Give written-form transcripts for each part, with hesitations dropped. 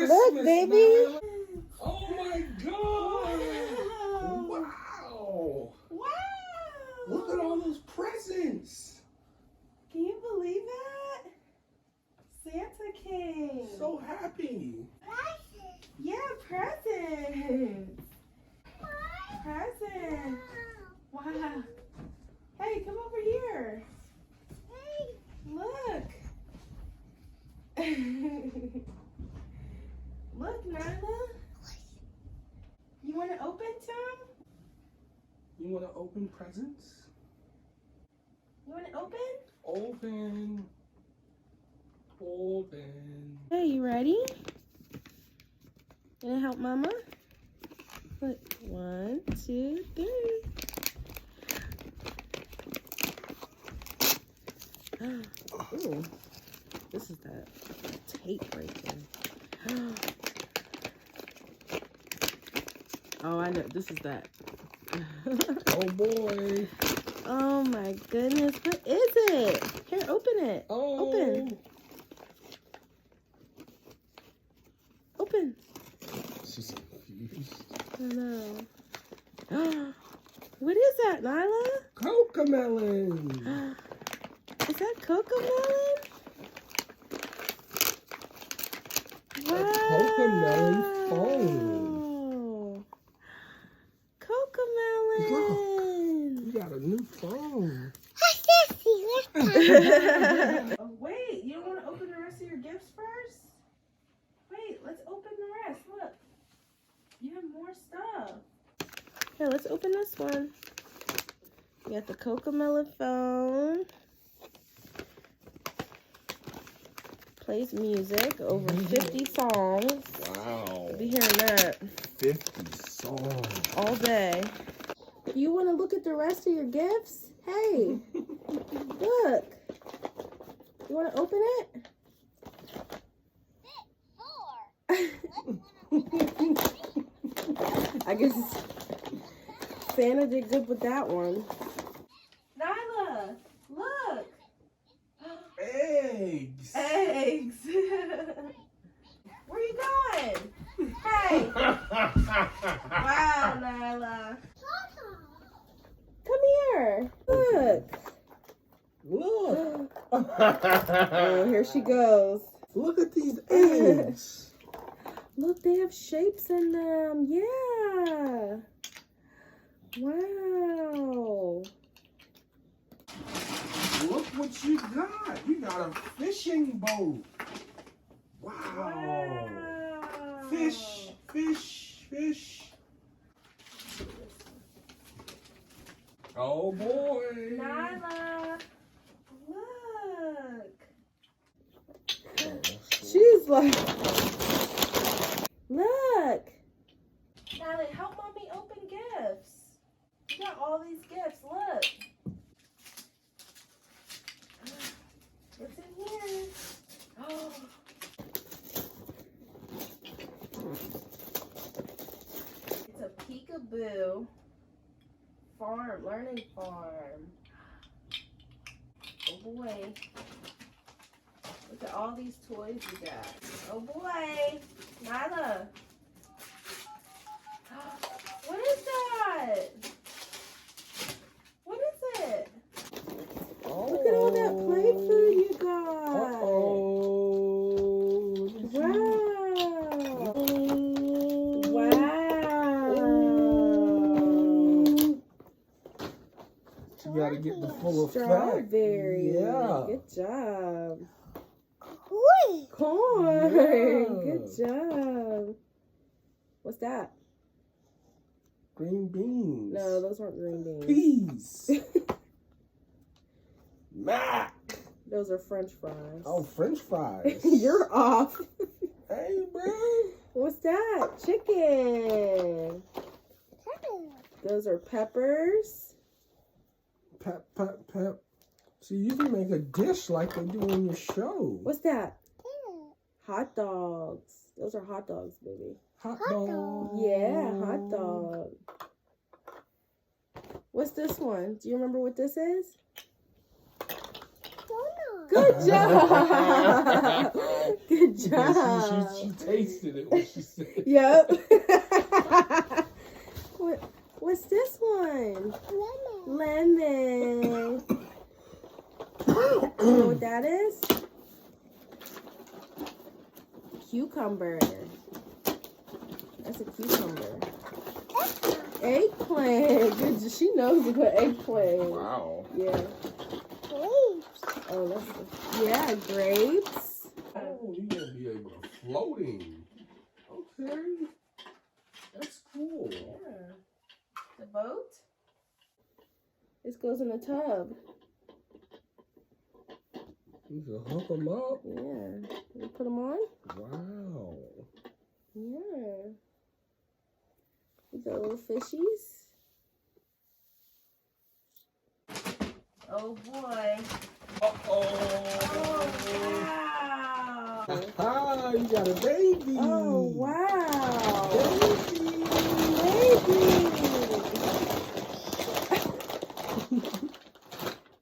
Look, baby. Oh my God. Wow. Wow. Look at all those presents. Can you believe that? Santa came. So happy. Yeah, presents. Presents. Wow. Hey, come over here. Look. Look, Nyla. You want to open some? You want to open presents? You want to open? Open. Open. Hey, you ready? Gonna help Mama? Look, 1, 2, 3. Ooh, this is that tape right there. Oh, I know. This is that. Oh boy. Oh my goodness. What is it? Here, open it. Oh. Open. Open. She's confused. I know. What is that, Nyla? Cocomelon. Is that cocomelon? Wow. Cocomelon phone. Cocomelon. Look, you got a new phone. Oh, wait, you don't want to open the rest of your gifts first? Wait, let's open the rest. Look, you have more stuff. Here, let's open this one. You got the cocomelon phone. Plays music, over 50 songs. Wow. You'll be hearing that 50 songs. all day. You want to look at the rest of your gifts? Hey, look. You want to open it? I guess Santa did good with that one. Nyla, look. Eggs. Eggs. Where you going? Hey. Wow, Nyla. Come here. Look. Look. Oh, here she goes. Look at these eggs. Look, they have shapes in them. Yeah. Wow. Look what you got. You got a fishing boat. Wow. Fish, fish, fish. Oh boy. Nyla, look. She's like, look. Nyla, help Mommy open gifts. You got all these gifts. Look. What's in here? Oh. It's a peekaboo farm, learning farm. Oh boy. Look at all these toys you got. Oh boy. Nyla. What is that? What is it? Oh. Look at all that play food you got. Uh-oh. Wow. Wow. You gotta get the full effect. Strawberry. Yeah. Good job. Corn. Corn. Yeah. Good job. What's that? Green beans. No, those weren't green beans. Peas. Mac. Those are French fries. Oh, French fries. You're off. Hey, bro. What's that? Chicken. Those are peppers. Pep, pep, pep. See, you can make a dish like they do in your show. What's that? Hot dogs. Those are hot dogs, baby. Hot dog. Yeah, hot dog. What's this one? Do you remember what this is? Good job. Good Good Yeah, job. she tasted it when she said it. Yep. What's this one? Lemon. You know what that is? Cucumber. That's a cucumber. Eggplant. Good. She knows to put eggplant. Wow. Yeah. Grapes. Oh, that's yeah, grapes. Oh, you're gonna be able to floating. Okay. That's cool. Yeah. The boat. This goes in a tub. You can hook them up. Yeah. You put them on? Wow. Yeah. These are little fishies. Oh boy. Uh-oh. Wow. Ah, you got a baby. Oh wow. Baby.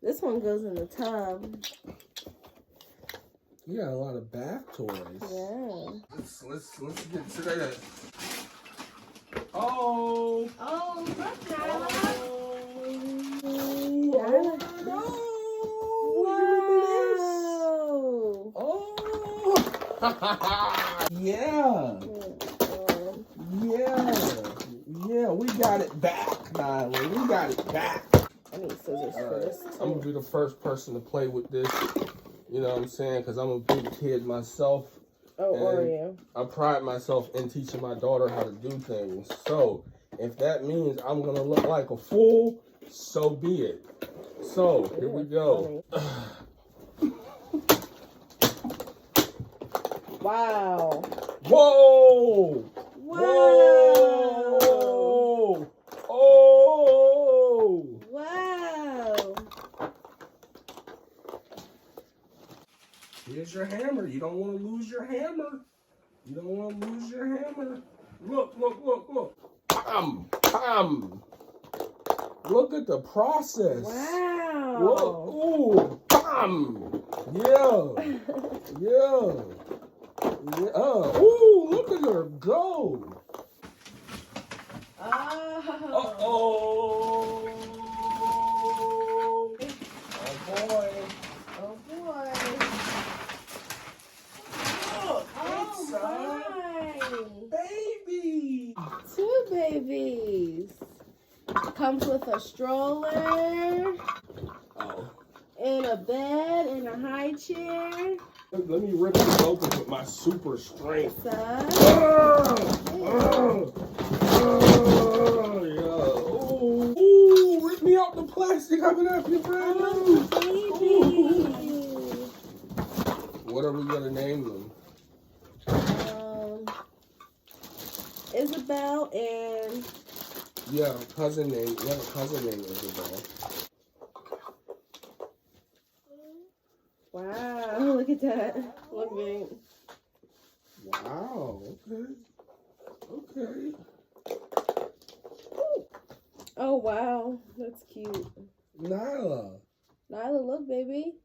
This one goes in the tub. You got a lot of bath toys. Yeah. Let's get to that. Oh. Oh, look, Nyla. Oh. No. Whoa. Oh. Yeah. Yeah, we got it back, Nyla. We got it back. I need scissors for this too. I'm gonna be the first person to play with this. You know what I'm saying? Because I'm a big kid myself. Oh, are you? I pride myself in teaching my daughter how to do things. So, if that means I'm going to look like a fool, so be it. So, here we go. Wow. Whoa! Wow. Whoa! Oh! Wow. Here's your hammer. You don't want to lose your hammer. You don't want to lose your hammer. Look, look, look, look. Bam! Bam! Look at the process. Wow. Look. Ooh! Bam! Yeah! Yeah! Yeah! Ooh! Look at her go! Oh. Uh-oh! Oh, boy. Oh boy. Look! Oh my. Baby! 2 babies. Comes with a stroller, Oh. and a bed, and a high chair. Let me rip this open with my super strength. Son. Yeah. Ooh, rip me out the plastic. I'm gonna have to brand new. Baby. What are we gonna name them? Isabel and Yeah, cousin name. Yeah, cousin name Isabel. wow, look at that. Look big. Wow. Okay. Okay. Oh wow, that's cute. Nyla. Nyla, look, baby.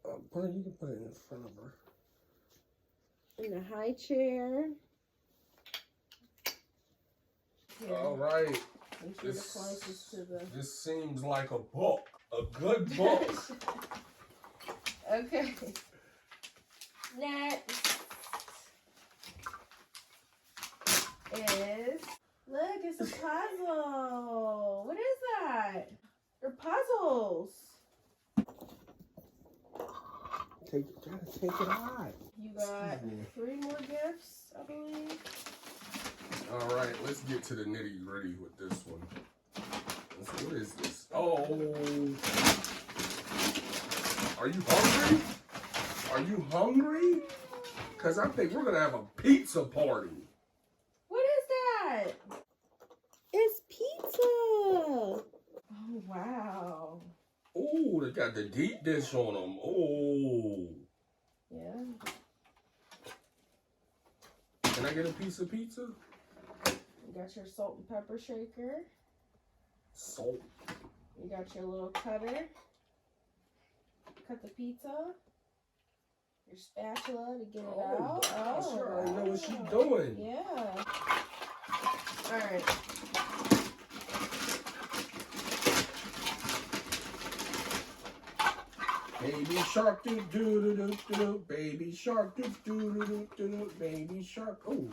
You can put it in front of her. In a high chair. Yeah. All right. Make sure the closest to the. This seems like a book. A good book. Okay. Next is look, it's a puzzle. What is that? They're puzzles. Gotta take it out. You got 3 more gifts, I believe. All right, let's get to the nitty gritty with this one. What is this? Oh. Are you hungry? Are you hungry? Because I think we're going to have a pizza party. What is that? It's pizza. Oh, wow. Oh, they got the deep dish on them. Oh. Yeah. Can I get a piece of pizza? You got your salt and pepper shaker. Salt. You got your little cutter. Cut the pizza. your spatula to get it Oh, out. gosh, Oh, you already know what she's doing. yeah. All right. Baby shark do do do do do do. Baby shark do do do do do do. Baby shark. Oh.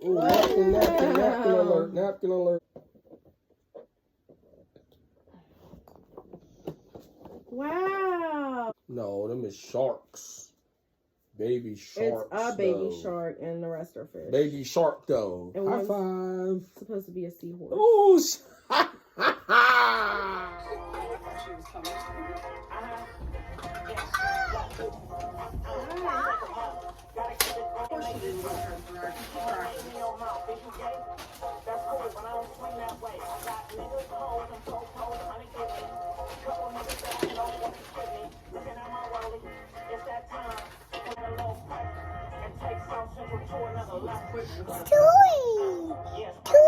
Oh, napkin alert, napkin alert. Wow. No, them is sharks. Baby sharks. It's a baby though. shark and the rest are fish. Baby shark though. And High one's five. supposed to be a seahorse. Oh, Toy.